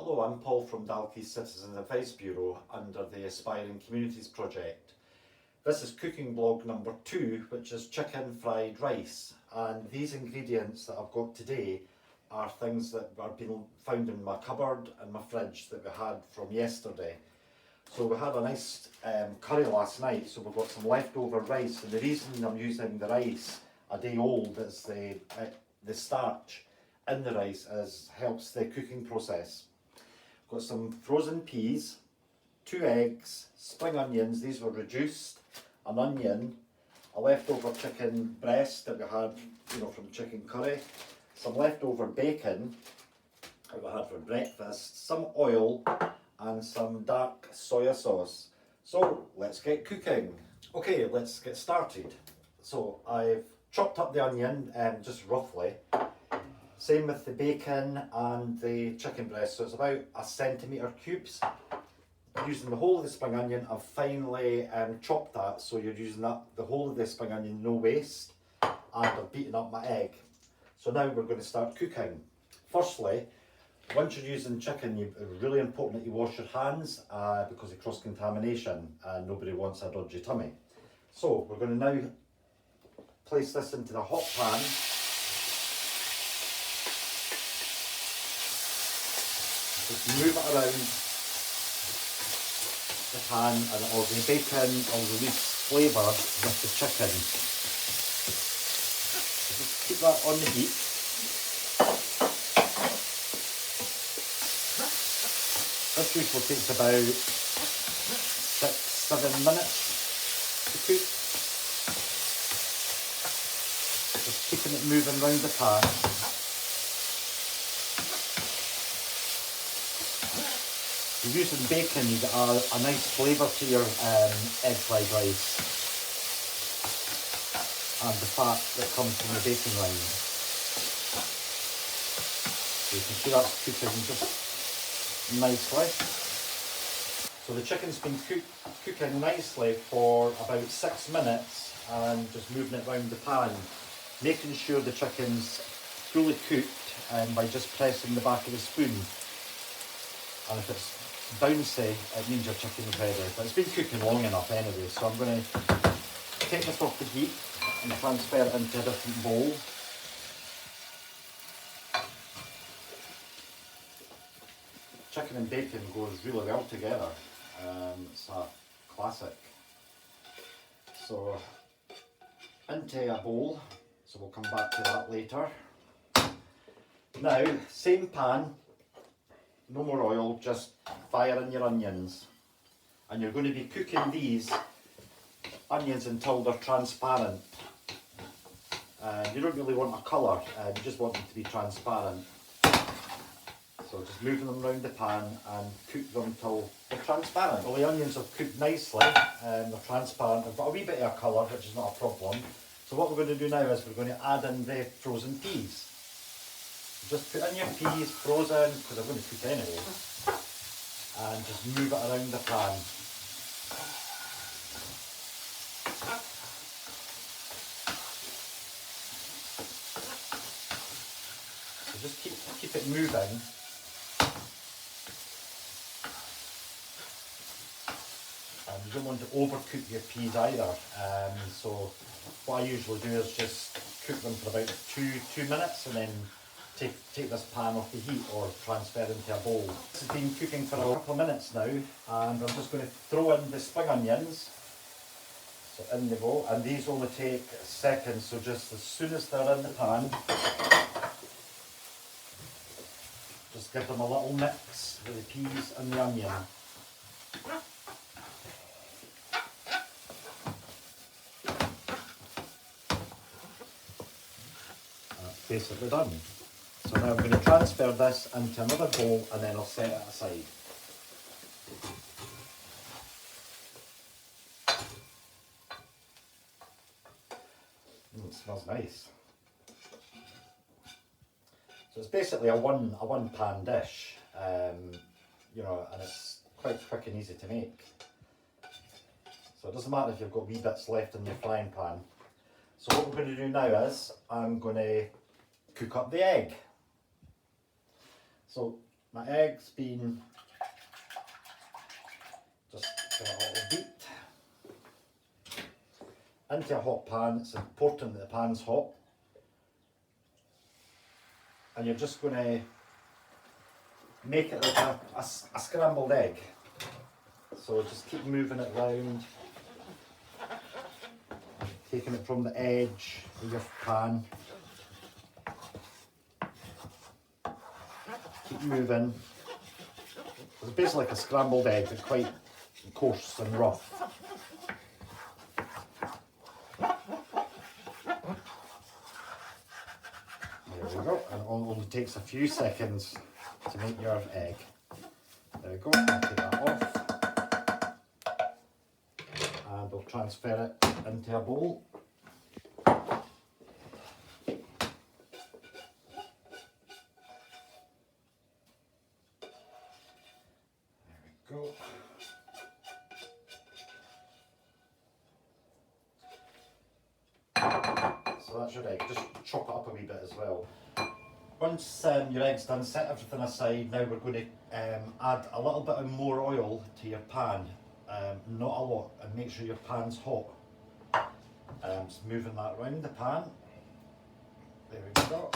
Hello, I'm Paul from Dalkeith Citizens Advice Bureau under the Aspiring Communities project. This is cooking blog number 2, which is chicken fried rice, and these ingredients that I've got today are things that have been found in my cupboard and my fridge that we had from yesterday. So we had a nice curry last night, so we've got some leftover rice, and the reason I'm using the rice a day old is the starch in the rice helps the cooking process. Got some frozen peas, 2 eggs, spring onions, these were reduced, an onion, a leftover chicken breast that we had from chicken curry, some leftover bacon that we had for breakfast, some oil and some dark soya sauce. So let's get cooking. Okay, let's get started. So I've chopped up the onion just roughly. Same with the bacon and the chicken breast, so it's about 1 centimetre cubes. Using the whole of the spring onion, I've finely chopped that, so you're using the whole of the spring onion, no waste, and I've beaten up my egg. So now we're going to start cooking. Firstly, once you're using chicken, it's really important that you wash your hands because of cross-contamination and nobody wants a dodgy tummy. So we're going to now place this into the hot pan. Just move it around the pan, and the bacon will release flavour with the chicken. So just keep that on the heat. This usually takes about 6-7 minutes to cook. Just keeping it moving around the pan. You're using bacon, you get a nice flavour to your egg fried rice and the fat that comes from the bacon rind. So you can see that's cooking just nicely. So the chicken's been cooking nicely for about 6 minutes, and just moving it around the pan, making sure the chicken's fully cooked by just pressing the back of the spoon. And if it's bouncy, it means your chicken is ready. But it's been cooking long enough anyway, so I'm going to take this off the heat and transfer it into a different bowl. Chicken and bacon goes really well together. It's a classic. So into a bowl, so we'll come back to that later. Now, same pan, no more oil, just fire in your onions. And you're going to be cooking these onions until they're transparent. You don't really want a colour, you just want them to be transparent. So just moving them around the pan and cook them until they're transparent. Well, the onions have cooked nicely, they're transparent. They've got a wee bit of colour, which is not a problem. So what we're going to do now is we're going to add in the frozen peas. Just put in your peas, frozen, because they're going to cook anyway, and just move it around the pan. So just keep it moving. And you don't want to overcook your peas either. So what I usually do is just cook them for about two minutes, and then take this pan off the heat or transfer into a bowl. This has been cooking for a couple of minutes now, and I'm just going to throw in the spring onions. So in the bowl, and these only take seconds, so just as soon as they're in the pan, just give them a little mix with the peas and the onion. That's basically done. So now I'm going to transfer this into another bowl, and then I'll set it aside. It smells nice. So it's basically a one pan dish, and it's quite quick and easy to make. So it doesn't matter if you've got wee bits left in your frying pan. So what we're going to do now is I'm going to cook up the egg. So my egg's been, just give it a little beat. Into a hot pan. It's important that the pan's hot. And you're just going to make it like a scrambled egg. So just keep moving it round, taking it from the edge of your pan. Keep moving. It's basically like a scrambled egg, but quite coarse and rough. There we go, and it only takes a few seconds to make your egg. There we go, I'll take that off. And we'll transfer it into a bowl. Go. So that's your egg. Just chop it up a wee bit as well. Once your egg's done, set everything aside. Now we're going to add a little bit of more oil to your pan. Not a lot, and make sure your pan's hot. Just moving that around the pan. There we go.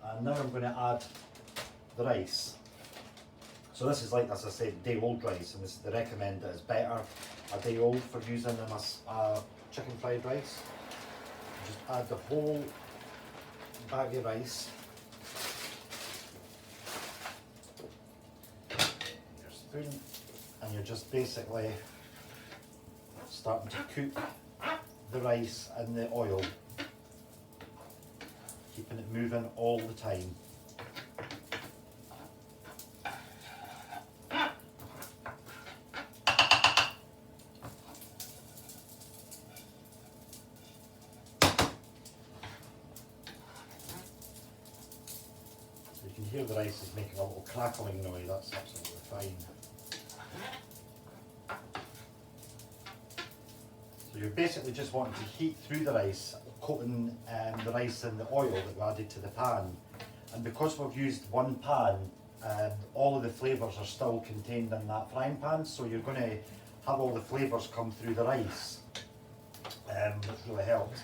And now I'm going to add the rice. So this is like, as I said, day old rice, and they recommend that it's better a day old for using than a chicken fried rice. Just add the whole bag of rice. Your spoon, and you're just basically starting to cook the rice in the oil, keeping it moving all the time. You can hear the rice is making a little crackling noise, that's absolutely fine. So you're basically just wanting to heat through the rice, coating the rice in the oil that we added to the pan. And because we've used one pan, all of the flavours are still contained in that frying pan, so you're going to have all the flavours come through the rice, which really helps.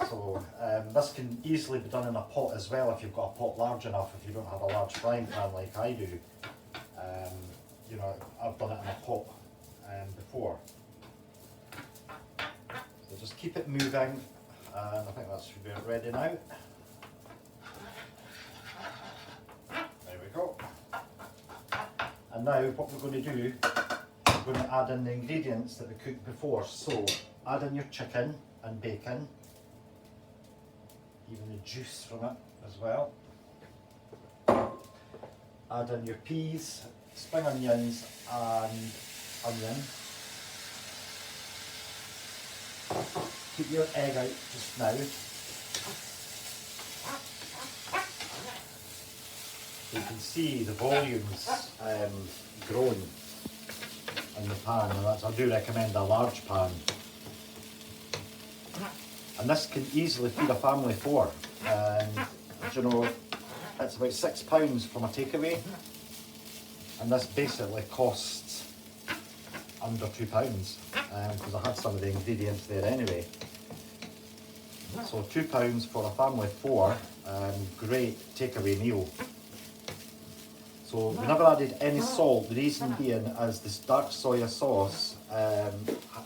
So this can easily be done in a pot as well if you've got a pot large enough, if you don't have a large frying pan like I do. You know, I've done it in a pot before. So just keep it moving, and I think that should be ready now. There we go. And now what we're going to do, we're going to add in the ingredients that we cooked before. So add in your chicken and bacon, even the juice from it as well. Add in your peas, spring onions and onion. Keep your egg out just now. So you can see the volumes growing in the pan, and I do recommend a large pan. And this can easily feed a family of 4. And you know, it's about £6 from a takeaway, and this basically costs under £2 because I had some of the ingredients there anyway. So £2 for a family of 4, great takeaway meal. So we never added any salt, the reason being as this dark soya sauce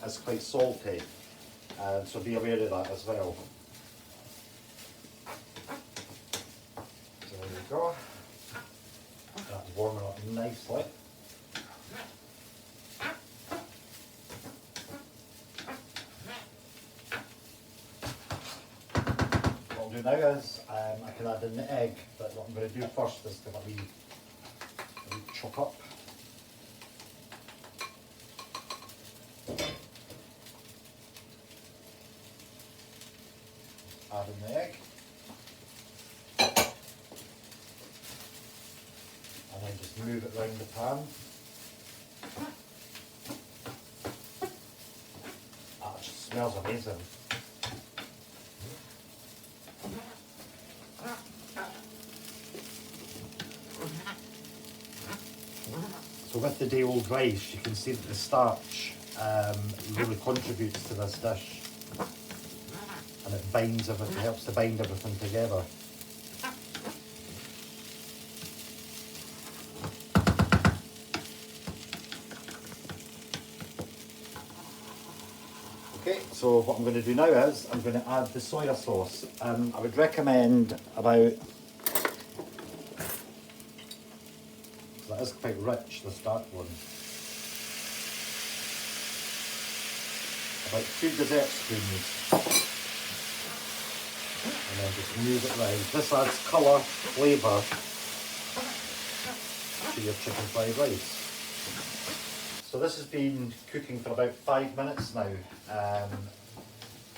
is quite salty, so be aware of that as well. So there we go, that's warming up nicely. What I'll do now is I can add in the egg, but what I'm going to do first is give it a wee chop up. Add in the egg. And then just move it around the pan. That just smells amazing. So with the day-old rice, you can see that the starch really contributes to this dish, and it binds everything, helps to bind everything together. Okay, so what I'm going to do now is I'm going to add the soya sauce. I would recommend about, that is quite rich, this dark one, about 2 dessert spoons, and then just move it round. This adds colour, flavour to your chicken fried rice. So this has been cooking for about 5 minutes now,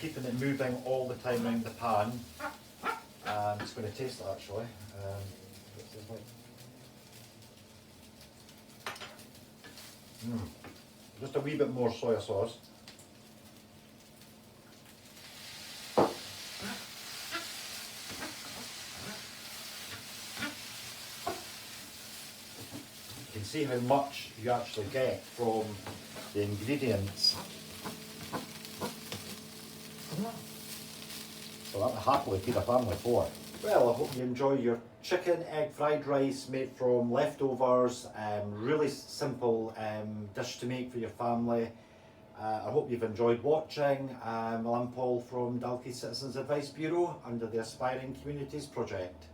keeping it moving all the time around the pan. I'm just going to taste it actually. Just a wee bit more soya sauce. You can see how much you actually get from the ingredients. So that would happily feed a family of 4. Well, I hope you enjoy your chicken egg fried rice made from leftovers. Really simple dish to make for your family. I hope you've enjoyed watching. I'm Paul from Dalkeith Citizens Advice Bureau under the Aspiring Communities Project.